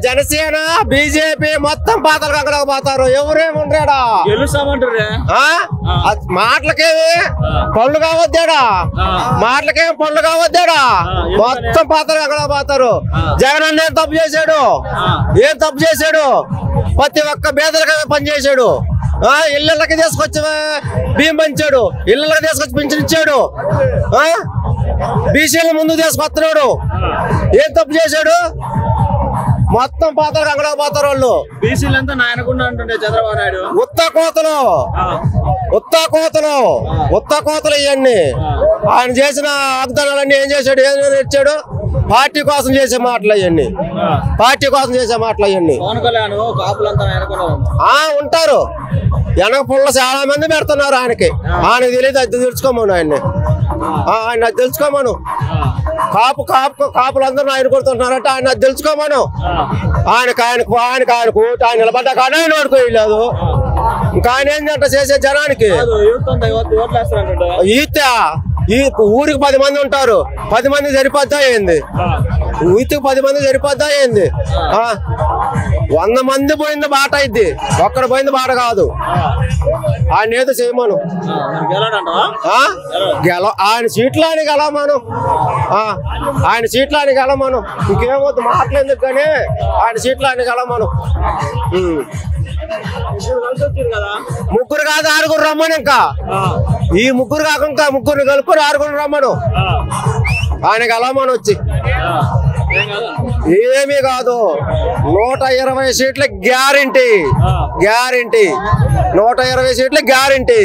Janasena BJP మొత్తం పాతలు కంకలకు పోతారు. ఎవరేముండ్రాడా మాటలకేమి పళ్ళు కావద్దాడా, మాటలకేమి పళ్ళు కావద్దాడా, మొత్తం పాతలు కంకలకు పోతారు. జగన్ అన్న ఏం తప్పు చేశాడు? ఏం తప్పు చేశాడు? ప్రతి ఒక్క పేదలకి పని చేశాడు. ఇళ్ళకి తీసుకొచ్చి బియ్యం పంచాడు, ఇళ్ళకి తీసుకొచ్చి పింఛన్ ఇచ్చాడు, బీసీల ముందు తీసుకొస్తున్నాడు. ఏం తప్పు చేశాడు? మొత్తం పాతలు కంకలకు పోతారు వాళ్ళు. బీసీలంతా నాయనకుండా అంటుండే చంద్రబాబు నాయుడు. ఉత్త కోతలు ఇవన్నీ ఆయన చేసిన వాగ్దానాలన్నీ ఏం చేశాడు? ఏం ఇచ్చాడు? పార్టీ కోసం చేసే మాటలు అవన్నీ, పార్టీ కోసం చేసే మాటలు అవన్నీ. ఉంటారు వెనక పుల్ల చాలా మంది పెడుతున్నారు ఆయనకి. ఆయనకు తెలియదు, అది తెలుసుకోమను ఆయన అది తెలుసుకోమను. కాపులందరూ ఆయన కొడుతుంటున్నారంటే ఆయన అది తెలుసుకోమను. ఆయనకు ఓటు ఆయన నిలబడ్డా కానీ ఆయన ఓడుకోలేదు. ఇంకా ఆయన ఏంటంటే చేసే జనానికి ఈ ఊరికి 10 మంది ఉంటారు, 10 మంది సరిపోద్దా ఏంది? ఊరికి 10 మంది సరిపోద్దా ఏంది? 100 మంది పోయింది బాట అయింది, ఒక్కడ పోయింది బాట కాదు. ఆయన ఏదో చేయమను. ఆయన సీట్లని గెలవమను, ఆయన సీట్లని గెలవమను. ఇంకేమవుతుంది మాట్లాడేందుకు కానీ ఆయన సీట్లని గెలవమను. ముగ్గురు కాదు 6 రమ్మను. ఇంకా ఈ ముగ్గురు కాకుండా ముగ్గురు కలుపుకొని 6 రమ్మను. ఆయనకి అలమని వచ్చి ఏమీ కాదు. 120 సీట్ల గ్యారంటీ, 120 సీట్ల గ్యారంటీ.